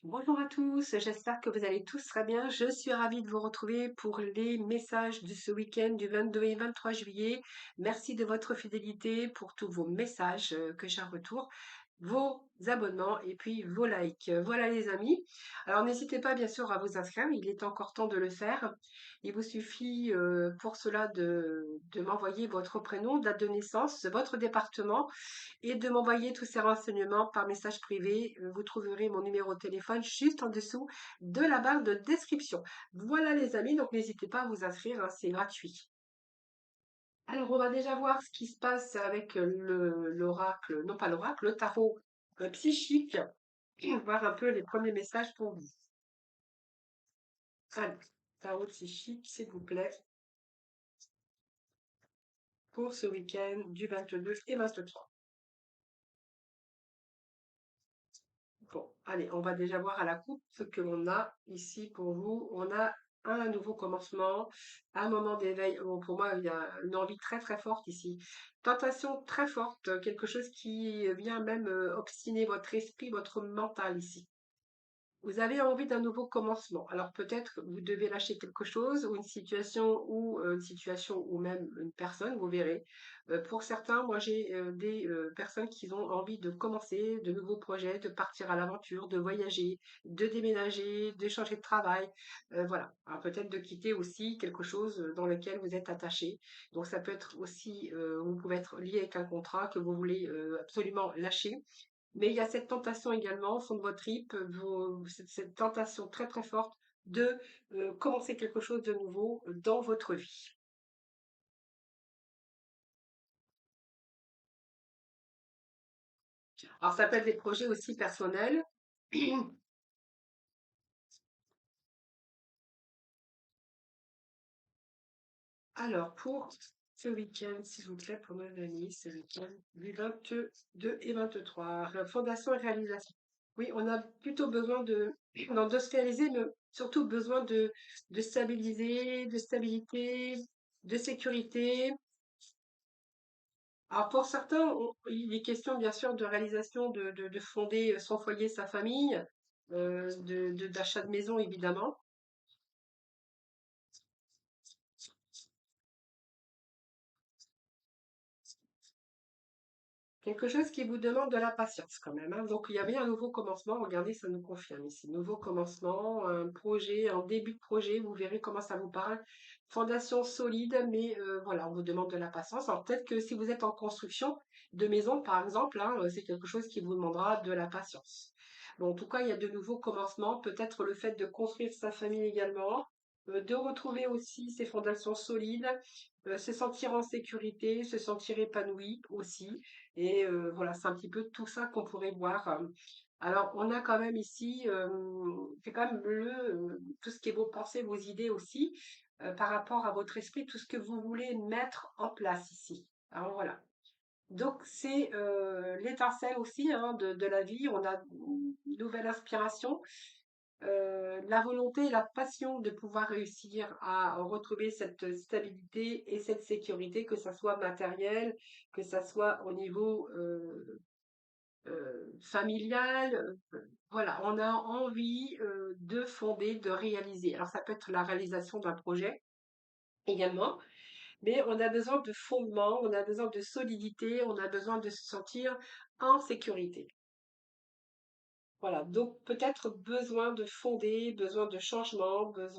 Bonjour à tous, j'espère que vous allez tous très bien. Je suis ravie de vous retrouver pour les messages de ce week-end du 22 et 23 juillet. Merci de votre fidélité pour tous vos messages que j'ai en retour, vos abonnements et puis vos likes. Voilà les amis. Alors n'hésitez pas bien sûr à vous inscrire, il est encore temps de le faire. Il vous suffit pour cela de m'envoyer votre prénom, date de naissance, votre département et de m'envoyer tous ces renseignements par message privé. Vous trouverez mon numéro de téléphone juste en dessous de la barre de description. Voilà les amis, donc n'hésitez pas à vous inscrire, hein, c'est gratuit. Alors on va déjà voir ce qui se passe avec l'oracle, non pas l'oracle, le tarot psychique. Voir un peu les premiers messages pour vous. Allez, tarot psychique, s'il vous plaît, pour ce week-end du 22 et 23. Bon, allez, on va déjà voir à la coupe ce que l'on a ici pour vous. On a un nouveau commencement, un moment d'éveil. Bon, pour moi, il y a une envie très très forte ici. Tentation très forte, quelque chose qui vient même obstiner votre esprit, votre mental ici. Vous avez envie d'un nouveau commencement. Alors peut-être que vous devez lâcher quelque chose ou une situation ou même une personne, vous verrez. Pour certains, moi j'ai des personnes qui ont envie de commencer de nouveaux projets, de partir à l'aventure, de voyager, de déménager, de changer de travail. Voilà. Alors peut-être de quitter aussi quelque chose dans lequel vous êtes attaché. Donc ça peut être aussi, vous pouvez être lié avec un contrat que vous voulez absolument lâcher. Mais il y a cette tentation également au fond de votre trip, cette tentation très très forte de commencer quelque chose de nouveau dans votre vie. Alors ça peut être des projets aussi personnels. Alors pour ce week-end, s'il vous plaît, pour nos amis, ce week-end du 22 et 23, fondation et réalisation. Oui, on a plutôt besoin non, de se réaliser, mais surtout besoin de stabiliser, de stabilité, de sécurité. Alors pour certains, il est question bien sûr de réalisation, de fonder son foyer, sa famille, d'achat de maison évidemment. Quelque chose qui vous demande de la patience quand même, hein. Donc il y a bien un nouveau commencement, regardez, ça nous confirme ici. Nouveau commencement, un projet, un début de projet, vous verrez comment ça vous parle. Fondation solide, mais voilà, on vous demande de la patience. Alors peut-être que si vous êtes en construction de maison, par exemple, hein, c'est quelque chose qui vous demandera de la patience. Bon, en tout cas, il y a de nouveaux commencements, peut-être le fait de construire sa famille également, de retrouver aussi ses fondations solides, se sentir en sécurité, se sentir épanoui aussi. Et voilà, c'est un petit peu tout ça qu'on pourrait voir. Alors, on a quand même ici, c'est quand même tout ce qui est vos pensées, vos idées aussi, par rapport à votre esprit, tout ce que vous voulez mettre en place ici. Alors voilà. Donc, c'est l'étincelle aussi hein, de la vie. On a une nouvelle inspiration, la volonté et la passion de pouvoir réussir à retrouver cette stabilité et cette sécurité, que ça soit matériel, que ça soit au niveau familial. Voilà, on a envie de fonder, de réaliser. Alors ça peut être la réalisation d'un projet également, mais on a besoin de fondement, on a besoin de solidité, on a besoin de se sentir en sécurité. Voilà, donc peut-être besoin de fonder, besoin de changement, ouais,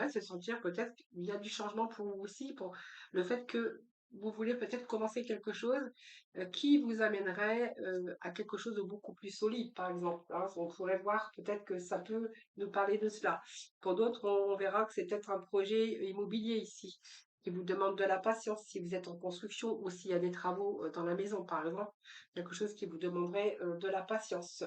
se sentir peut-être qu'il y a du changement pour vous aussi, pour le fait que vous voulez peut-être commencer quelque chose qui vous amènerait à quelque chose de beaucoup plus solide, par exemple, hein. On pourrait voir peut-être que ça peut nous parler de cela. Pour d'autres, on verra que c'est peut-être un projet immobilier ici qui vous demande de la patience si vous êtes en construction ou s'il y a des travaux dans la maison, par exemple, quelque chose qui vous demanderait de la patience.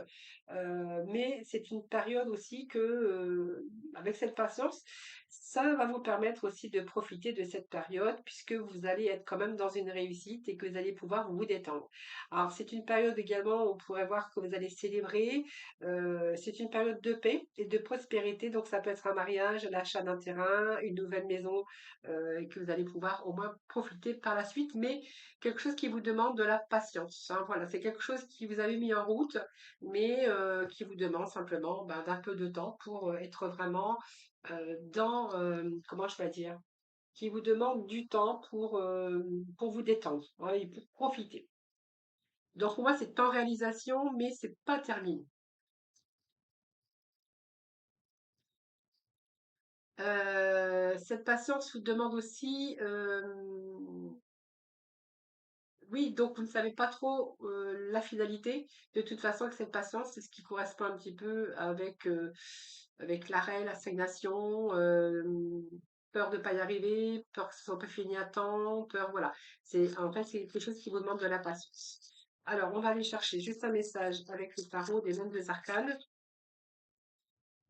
Mais c'est une période aussi que, avec cette patience, ça va vous permettre aussi de profiter de cette période puisque vous allez être quand même dans une réussite et que vous allez pouvoir vous détendre. Alors c'est une période également où on pourrait voir que vous allez célébrer. C'est une période de paix et de prospérité, donc ça peut être un mariage, l'achat d'un terrain, une nouvelle maison, et que vous allez pouvoir au moins profiter par la suite, mais quelque chose qui vous demande de la patience. hein. Voilà, c'est quelque chose qui vous avez mis en route, mais qui vous demande simplement ben, d'un peu de temps pour être vraiment dans, comment je vais dire, qui vous demande du temps pour vous détendre, hein, et pour profiter. Donc pour moi, c'est en réalisation, mais c'est pas terminé. Cette patience vous demande aussi, oui, donc vous ne savez pas trop la finalité. De toute façon, avec cette patience, c'est ce qui correspond un petit peu avec l'arrêt, la stagnation, peur de ne pas y arriver, peur que ce soit pas fini à temps, peur, voilà. En fait, c'est quelque chose qui vous demande de la patience. Alors, on va aller chercher juste un message avec le tarot des 22 arcanes.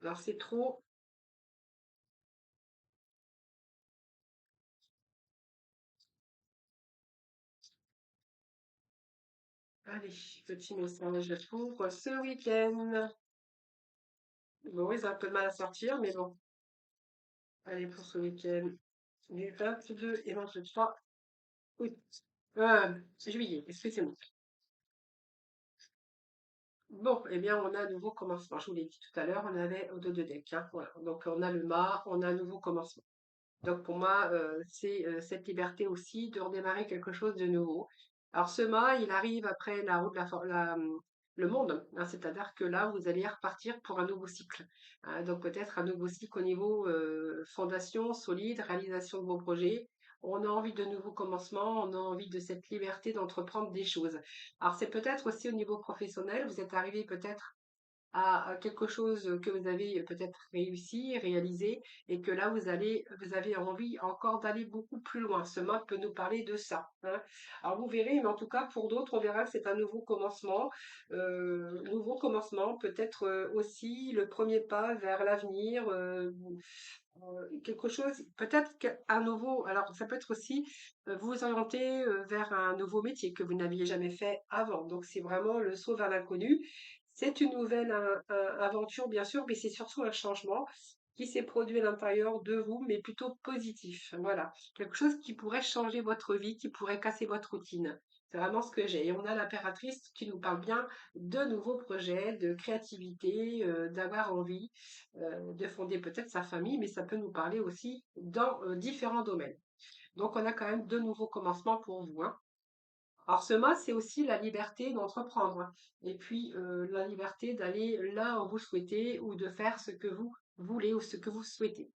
Alors, c'est trop. Allez, petit message pour ce week-end. Bon, ils ont un peu de mal à sortir, mais bon. Allez, pour ce week-end du 22 et 23 août. Juillet, excusez-moi. Bon, eh bien, on a un nouveau commencement. Je vous l'ai dit tout à l'heure, on avait au dos de deck, hein, voilà. Donc, on a le mât, on a un nouveau commencement. Donc pour moi, c'est cette liberté aussi de redémarrer quelque chose de nouveau. Alors ce mât, il arrive après la roue de le monde, hein, c'est-à-dire que là, vous allez repartir pour un nouveau cycle, hein. Donc peut-être un nouveau cycle au niveau fondation solide, réalisation de vos projets. On a envie de nouveaux commencements, on a envie de cette liberté d'entreprendre des choses. Alors c'est peut-être aussi au niveau professionnel, vous êtes arrivé peut-être à quelque chose que vous avez peut-être réussi, réalisé, et que là vous avez envie encore d'aller beaucoup plus loin. Ce mode peut nous parler de ça, hein. Alors vous verrez, mais en tout cas pour d'autres, on verra que c'est un nouveau commencement, peut-être aussi le premier pas vers l'avenir. Quelque chose, peut-être qu'un nouveau, alors ça peut être aussi vous orienter vers un nouveau métier que vous n'aviez jamais fait avant. Donc c'est vraiment le saut vers l'inconnu. C'est une nouvelle aventure, bien sûr, mais c'est surtout un changement qui s'est produit à l'intérieur de vous, mais plutôt positif. Voilà. Quelque chose qui pourrait changer votre vie, qui pourrait casser votre routine. C'est vraiment ce que j'ai. Et on a l'impératrice qui nous parle bien de nouveaux projets, de créativité, d'avoir envie de fonder peut-être sa famille, mais ça peut nous parler aussi dans différents domaines. Donc on a quand même de nouveaux commencements pour vous, hein. Alors ce mot, c'est aussi la liberté d'entreprendre, hein. Et puis la liberté d'aller là où vous souhaitez ou de faire ce que vous voulez ou ce que vous souhaitez.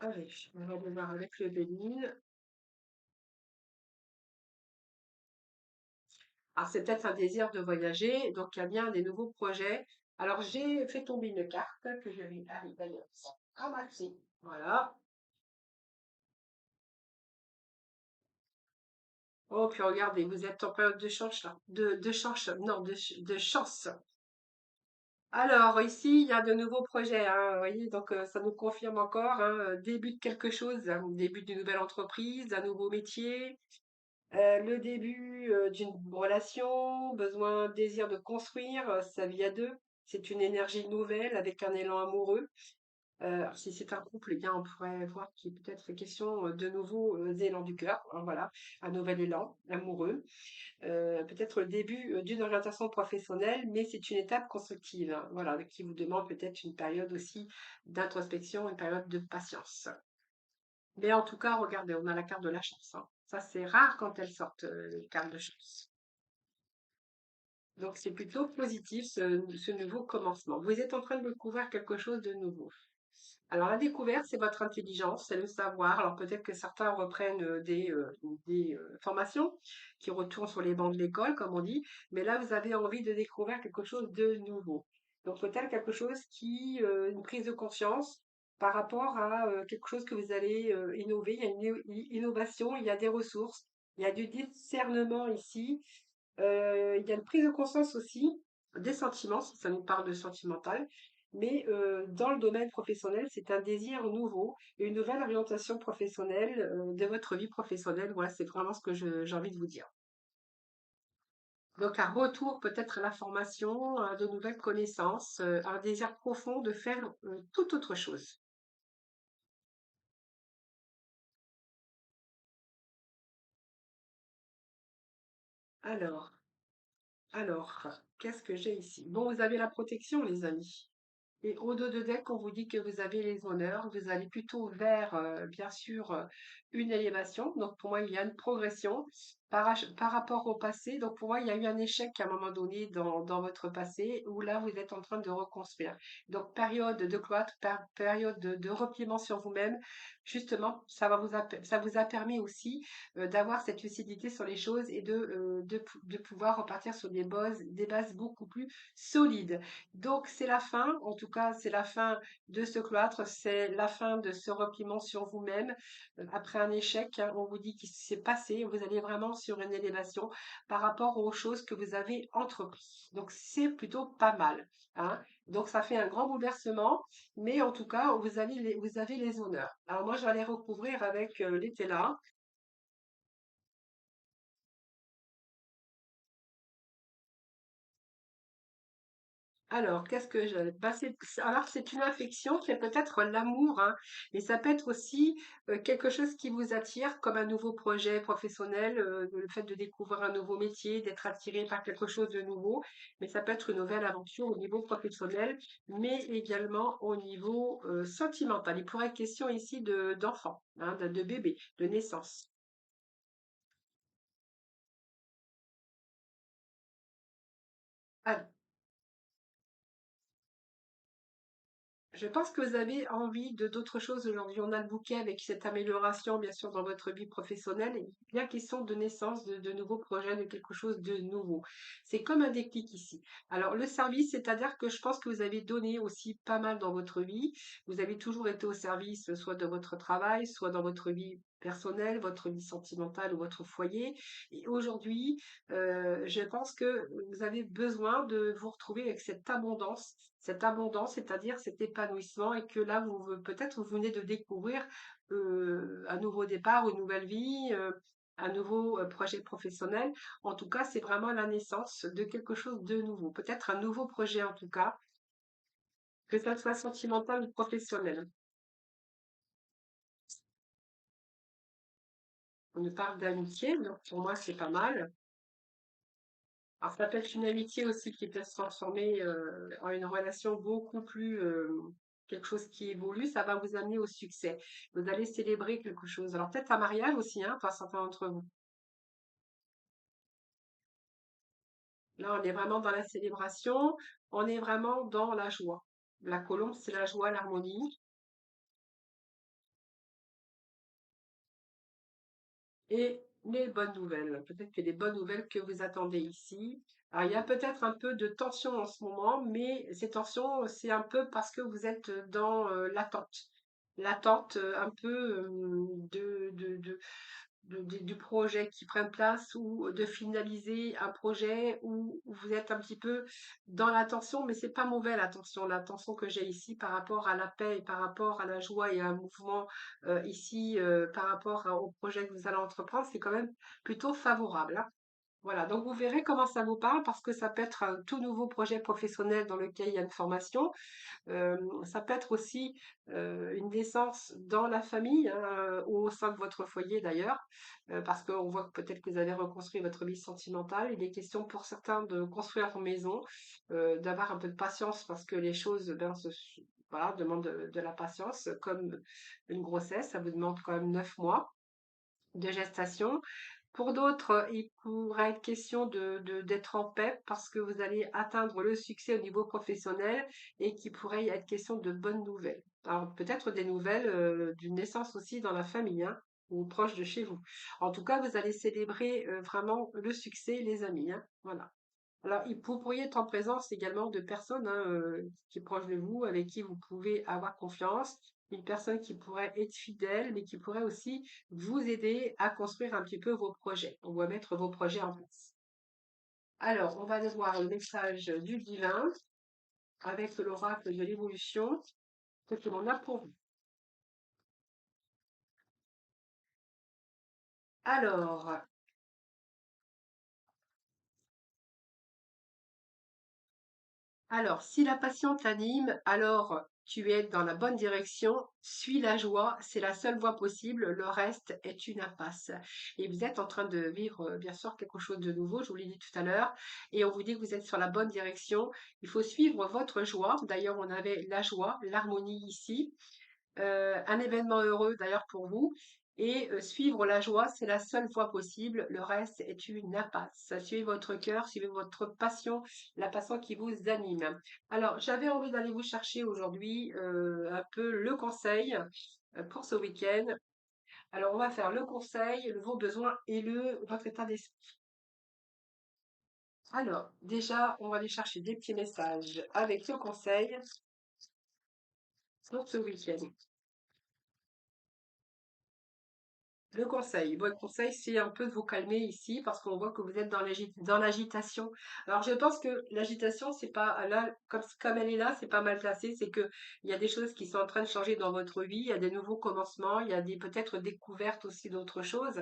Allez, on va démarrer avec le bénil. Alors c'est peut-être un désir de voyager, donc il y a bien des nouveaux projets. Alors j'ai fait tomber une carte que je vais aller d'ailleurs ramasser. Voilà. Oh, puis regardez, vous êtes en période de chance là. De chance, non, de chance. Alors, ici, il y a de nouveaux projets, hein, vous voyez, donc ça nous confirme encore, hein, début de quelque chose, hein, début d'une nouvelle entreprise, d'un nouveau métier, le début d'une relation, besoin, désir de construire sa vie à deux. C'est une énergie nouvelle avec un élan amoureux. Alors, si c'est un couple, eh bien, on pourrait voir qu'il est peut-être question de nouveaux élans du cœur, hein, voilà, un nouvel élan amoureux. Peut-être le début d'une orientation professionnelle, mais c'est une étape constructive, hein, voilà, qui vous demande peut-être une période aussi d'introspection, une période de patience. Mais en tout cas, regardez, on a la carte de la chance, hein. Ça, c'est rare quand elles sortent, les cartes de chance. Donc, c'est plutôt positif, ce nouveau commencement. Vous êtes en train de découvrir quelque chose de nouveau. Alors, la découverte, c'est votre intelligence, c'est le savoir. Alors, peut-être que certains reprennent des formations qui retournent sur les bancs de l'école, comme on dit, mais là, vous avez envie de découvrir quelque chose de nouveau. Donc, peut-être quelque chose une prise de conscience par rapport à quelque chose que vous allez innover. Il y a une innovation, il y a des ressources, il y a du discernement ici. Il y a une prise de conscience aussi des sentiments, si ça nous parle de sentimental, mais dans le domaine professionnel, c'est un désir nouveau, une nouvelle orientation professionnelle de votre vie professionnelle. Voilà, c'est vraiment ce que j'ai envie de vous dire. Donc un retour peut-être à la formation, à de nouvelles connaissances, un désir profond de faire tout autre chose. Alors, alors, qu'est-ce que j'ai ici? Bon, vous avez la protection, les amis. Et au dos de deck, on vous dit que vous avez les honneurs, vous allez plutôt vers, bien sûr, une élévation. Donc pour moi, il y a une progression par rapport au passé. Donc pour moi, il y a eu un échec à un moment donné dans votre passé où là, vous êtes en train de reconstruire. Donc période de cloître, période de repliement sur vous-même. Justement, ça vous a permis aussi d'avoir cette lucidité sur les choses et de pouvoir repartir sur des bases beaucoup plus solides. Donc c'est la fin, en tout cas c'est la fin de ce cloître, c'est la fin de ce repliement sur vous-même. Après un échec, hein, on vous dit qu'il s'est passé, vous allez vraiment sur une élévation par rapport aux choses que vous avez entreprises. Donc c'est plutôt pas mal, hein. Donc ça fait un grand bouleversement, mais en tout cas vous avez les honneurs. Alors moi je vais aller recouvrir avec l'été-là. Alors, qu'est-ce que je bah, alors c'est une affection, c'est peut-être l'amour, hein, mais ça peut être aussi quelque chose qui vous attire, comme un nouveau projet professionnel, le fait de découvrir un nouveau métier, d'être attiré par quelque chose de nouveau, mais ça peut être une nouvelle aventure au niveau professionnel, mais également au niveau sentimental. Il pourrait être question ici d'enfant, hein, de bébé, de naissance. Ah, je pense que vous avez envie de d'autres choses aujourd'hui. On a le bouquet avec cette amélioration, bien sûr, dans votre vie professionnelle. Et il y a question de naissance, de nouveaux projets, de quelque chose de nouveau. C'est comme un déclic ici. Alors, le service, c'est-à-dire que je pense que vous avez donné aussi pas mal dans votre vie. Vous avez toujours été au service, soit de votre travail, soit dans votre vie personnelle, votre vie sentimentale ou votre foyer. Et aujourd'hui, je pense que vous avez besoin de vous retrouver avec cette abondance, c'est-à-dire cet épanouissement, et que là, peut-être vous venez de découvrir un nouveau départ, une nouvelle vie, un nouveau projet professionnel. En tout cas, c'est vraiment la naissance de quelque chose de nouveau, peut-être un nouveau projet en tout cas, que ça soit sentimental ou professionnel. On nous parle d'amitié, donc pour moi, c'est pas mal. Alors, ça peut être une amitié aussi qui peut se transformer en une relation beaucoup plus, quelque chose qui évolue, ça va vous amener au succès. Vous allez célébrer quelque chose. Alors, peut-être un mariage aussi, hein, pour certains d'entre vous. Là, on est vraiment dans la célébration, on est vraiment dans la joie. La colombe, c'est la joie, l'harmonie. Et les bonnes nouvelles, peut-être que les bonnes nouvelles que vous attendez ici. Alors, il y a peut-être un peu de tension en ce moment, mais ces tensions, c'est un peu parce que vous êtes dans l'attente. L'attente un peu du projet qui prenne place ou de finaliser un projet où vous êtes un petit peu dans l'attention, mais c'est pas mauvais l'attention que j'ai ici par rapport à la paix et par rapport à la joie et à un mouvement ici par rapport au projet que vous allez entreprendre, c'est quand même plutôt favorable, hein. Voilà, donc vous verrez comment ça vous parle parce que ça peut être un tout nouveau projet professionnel dans lequel il y a une formation. Ça peut être aussi une naissance dans la famille, hein, ou au sein de votre foyer d'ailleurs, parce qu'on voit que peut-être que vous avez reconstruit votre vie sentimentale. Il est question pour certains de construire leur maison, d'avoir un peu de patience parce que les choses, ben, voilà, demandent de la patience, comme une grossesse, ça vous demande quand même 9 mois de gestation. Pour d'autres, il pourrait être question d'être en paix parce que vous allez atteindre le succès au niveau professionnel et qu'il pourrait y être question de bonnes nouvelles. Alors peut-être des nouvelles d'une naissance aussi dans la famille, hein, ou proche de chez vous. En tout cas, vous allez célébrer vraiment le succès et les amis, hein. Voilà. Alors, vous pourriez être en présence également de personnes hein, qui sont proches de vous, avec qui vous pouvez avoir confiance, une personne qui pourrait être fidèle, mais qui pourrait aussi vous aider à construire un petit peu vos projets. On va mettre vos projets en place. Alors, on va aller voir le message du divin avec l'oracle de l'évolution, ce que l'on a pour vous. Alors, Alors, si la passion t'anime, alors tu es dans la bonne direction. Suis la joie, c'est la seule voie possible. Le reste est une impasse. Et vous êtes en train de vivre, bien sûr, quelque chose de nouveau, je vous l'ai dit tout à l'heure, et on vous dit que vous êtes sur la bonne direction. Il faut suivre votre joie. D'ailleurs, on avait la joie, l'harmonie ici. Un événement heureux d'ailleurs pour vous. Et suivre la joie, c'est la seule voie possible. Le reste est une impasse. Suivez votre cœur, suivez votre passion, la passion qui vous anime. Alors, j'avais envie d'aller vous chercher aujourd'hui un peu le conseil pour ce week-end. Alors, on va faire le conseil, vos besoins et votre état d'esprit. Alors, déjà, on va aller chercher des petits messages avec le conseil pour ce week-end. Le conseil, bon, le conseil, c'est un peu de vous calmer ici parce qu'on voit que vous êtes dans l'agitation. Alors, je pense que l'agitation, c'est pas là, comme elle est là, c'est pas mal placé. C'est que il y a des choses qui sont en train de changer dans votre vie. Il y a des nouveaux commencements. Il y a des peut-être découvertes aussi d'autres choses.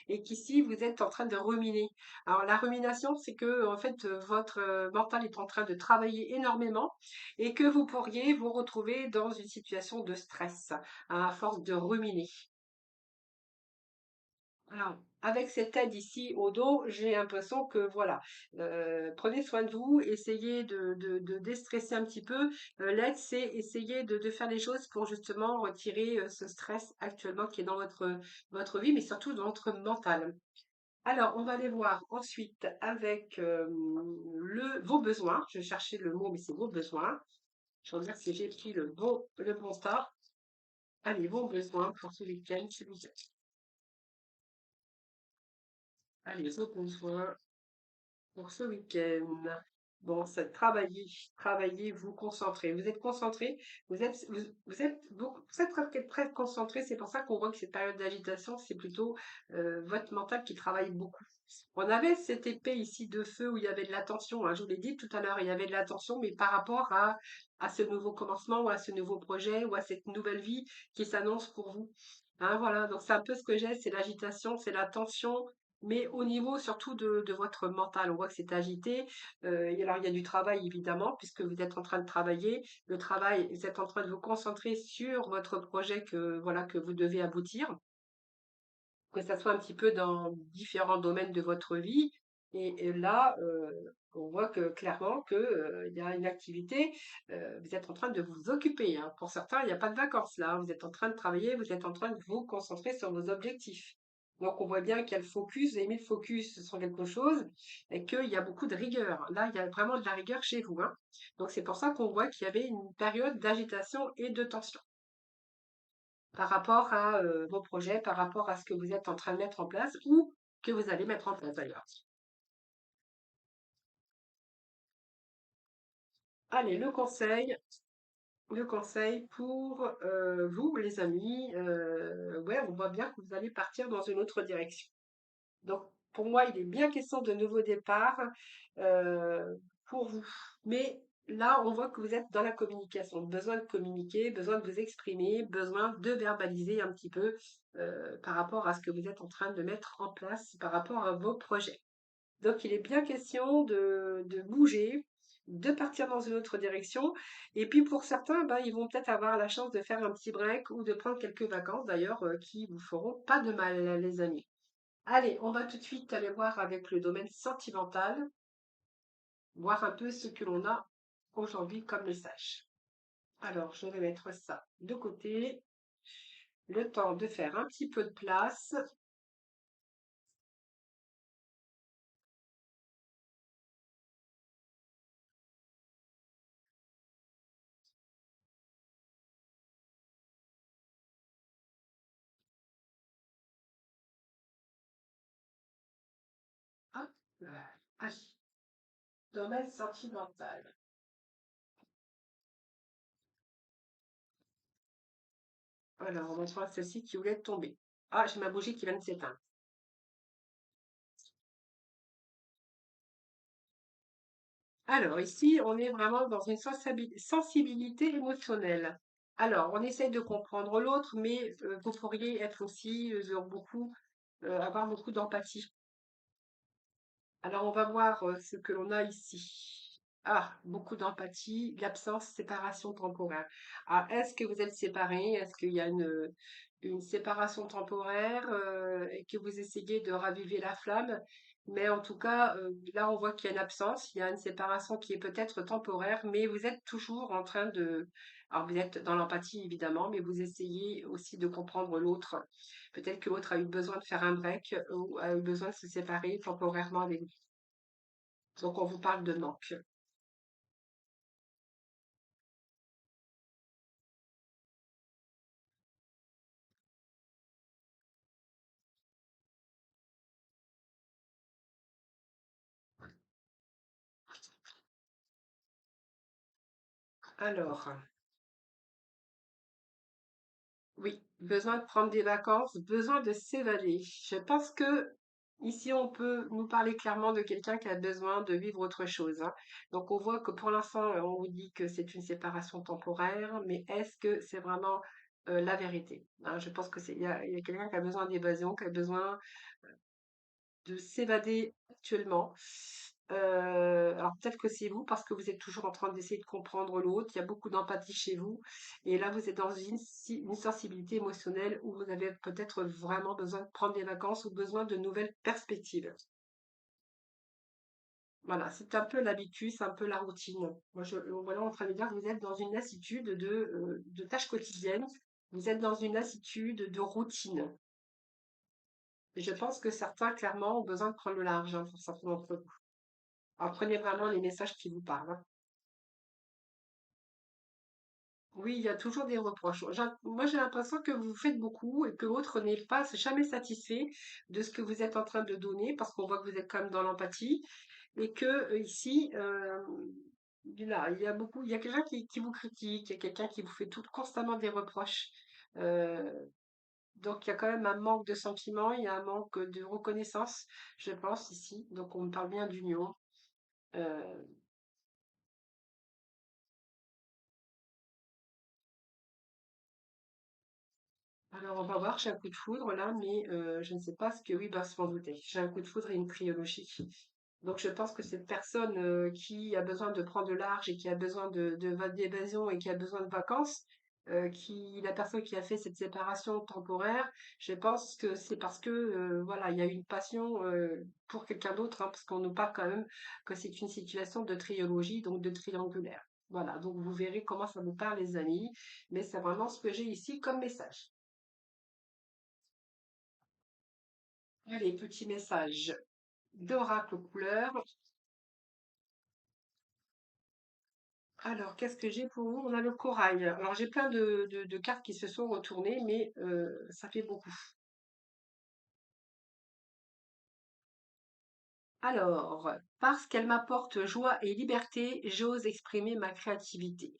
Et qu'ici, vous êtes en train de ruminer. Alors, la rumination, c'est que, en fait, votre mental est en train de travailler énormément et que vous pourriez vous retrouver dans une situation de stress à force de ruminer. Alors, avec cette aide ici au dos, j'ai l'impression que voilà, prenez soin de vous, essayez de déstresser un petit peu. L'aide, c'est essayer de faire des choses pour justement retirer ce stress actuellement qui est dans votre vie, mais surtout dans votre mental. Alors, on va aller voir ensuite avec vos besoins. Je cherchais le mot, mais c'est vos besoins. Je regarde si j'ai pris le bon tas. Allez, vos besoins pour ce week-end, s'il vous plaît. Allez, vos besoins pour ce week-end. Bon, c'est travailler, travailler, vous concentrer. Vous êtes concentré, vous êtes très concentré. C'est pour ça qu'on voit que cette période d'agitation, c'est plutôt votre mental qui travaille beaucoup. On avait cette épée ici de feu où il y avait de la tension, hein. Je vous l'ai dit tout à l'heure, il y avait de la tension, mais par rapport à ce nouveau commencement ou à ce nouveau projet ou à cette nouvelle vie qui s'annonce pour vous. Hein, voilà, donc c'est un peu ce que j'ai, c'est l'agitation, c'est la tension, mais au niveau surtout de votre mental. On voit que c'est agité. Et alors, il y a du travail, évidemment, puisque vous êtes en train de travailler. Le travail, vous êtes en train de vous concentrer sur votre projet voilà, que vous devez aboutir, que ça soit un petit peu dans différents domaines de votre vie. Et là, on voit que clairement que, il y a une activité, vous êtes en train de vous occuper, hein. Pour certains, il n'y a pas de vacances là, hein. Vous êtes en train de travailler, vous êtes en train de vous concentrer sur vos objectifs. Donc on voit bien qu'il y a le focus, vous avez mis le focus sur quelque chose et qu'il y a beaucoup de rigueur. Là, il y a vraiment de la rigueur chez vous, hein. Donc c'est pour ça qu'on voit qu'il y avait une période d'agitation et de tension par rapport à vos projets, par rapport à ce que vous êtes en train de mettre en place ou que vous allez mettre en place d'ailleurs. Allez, le conseil pour vous, les amis, ouais, on voit bien que vous allez partir dans une autre direction. Donc, pour moi, il est bien question de nouveau départ euh, pour vous. Mais là, on voit que vous êtes dans la communication, besoin de communiquer, besoin de vous exprimer, besoin de verbaliser un petit peu par rapport à ce que vous êtes en train de mettre en place, par rapport à vos projets. Donc, il est bien question de bouger, de partir dans une autre direction. Et puis, pour certains, ben, ils vont peut-être avoir la chance de faire un petit break ou de prendre quelques vacances, d'ailleurs, qui vous feront pas de mal, les amis. Allez, on va tout de suite aller voir avec le domaine sentimental, voir un peu ce que l'on a aujourd'hui comme message. Alors, je vais mettre ça de côté, le temps de faire un petit peu de place. Hop, ah, domaine sentimental. Alors, on va voir celle-ci qui voulait tomber. Ah, j'ai ma bougie qui vient de s'éteindre. Alors, ici, on est vraiment dans une sensibilité émotionnelle. Alors, on essaye de comprendre l'autre, mais vous pourriez être aussi avoir beaucoup d'empathie. Alors, on va voir ce que l'on a ici. Ah, beaucoup d'empathie, l'absence, séparation temporaire. Ah, est-ce que vous êtes séparés? Est-ce qu'il y a une séparation temporaire et que vous essayez de raviver la flamme? Mais en tout cas, là, on voit qu'il y a une absence, il y a une séparation qui est peut-être temporaire, mais vous êtes toujours en train de... Alors, vous êtes dans l'empathie, évidemment, mais vous essayez aussi de comprendre l'autre. Peut-être que l'autre a eu besoin de faire un break ou a eu besoin de se séparer temporairement avec vous. Donc, on vous parle de manque. Alors... Oui, besoin de prendre des vacances, besoin de s'évader. Je pense que ici, on peut nous parler clairement de quelqu'un qui a besoin de vivre autre chose, hein. Donc, on voit que pour l'instant, on vous dit que c'est une séparation temporaire, mais est-ce que c'est vraiment la vérité, hein? Je pense que il y a quelqu'un qui a besoin d'évasion, qui a besoin de s'évader actuellement. Alors peut-être que c'est vous parce que vous êtes toujours en train d'essayer de comprendre l'autre. Il y a beaucoup d'empathie chez vous. Et là, vous êtes dans une sensibilité émotionnelle où vous avez peut-être vraiment besoin de prendre des vacances ou besoin de nouvelles perspectives. Voilà, c'est un peu l'habitude, c'est un peu la routine. Moi, voilà, en train de dire que vous êtes dans une lassitude de tâches quotidiennes. Vous êtes dans une lassitude de routine. Et je pense que certains, clairement, ont besoin de prendre le large, hein, pour certains d'entre vous. Alors, prenez vraiment les messages qui vous parlent, hein. Oui, il y a toujours des reproches. Moi, j'ai l'impression que vous faites beaucoup et que l'autre n'est pas jamais satisfait de ce que vous êtes en train de donner parce qu'on voit que vous êtes quand même dans l'empathie et que ici, là, il y a quelqu'un qui vous critique, il y a quelqu'un qui vous fait constamment des reproches. Euh, donc, il y a quand même un manque de sentiment, il y a un manque de reconnaissance, je pense, ici. Donc, on me parle bien d'union. Euh, Alors, on va voir, j'ai un coup de foudre là, mais je ne sais pas ce que oui, bah, se m'en douter. J'ai un coup de foudre et une triologie. Donc, je pense que cette personne qui a besoin de prendre de large et qui a besoin d'évasion et qui a besoin de vacances, la personne qui a fait cette séparation temporaire, je pense que c'est parce que voilà, il y a une passion pour quelqu'un d'autre, hein, parce qu'on nous parle quand même que c'est une situation de triologie, donc de triangulaire. Voilà, donc vous verrez comment ça vous parle, les amis, mais c'est vraiment ce que j'ai ici comme message. Allez, petit message d'oracle couleur. Alors, qu'est-ce que j'ai pour vous? On a le corail. Alors, j'ai plein de cartes qui se sont retournées, mais ça fait beaucoup. Alors, parce qu'elle m'apporte joie et liberté, j'ose exprimer ma créativité.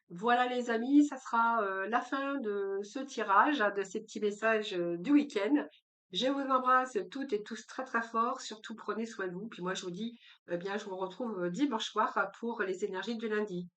Voilà les amis, ça sera la fin de ce tirage, hein, de ces petits messages du week-end. Je vous embrasse toutes et tous très très fort. Surtout prenez soin de vous. Puis moi je vous dis, eh bien je vous retrouve dimanche soir pour les énergies du lundi.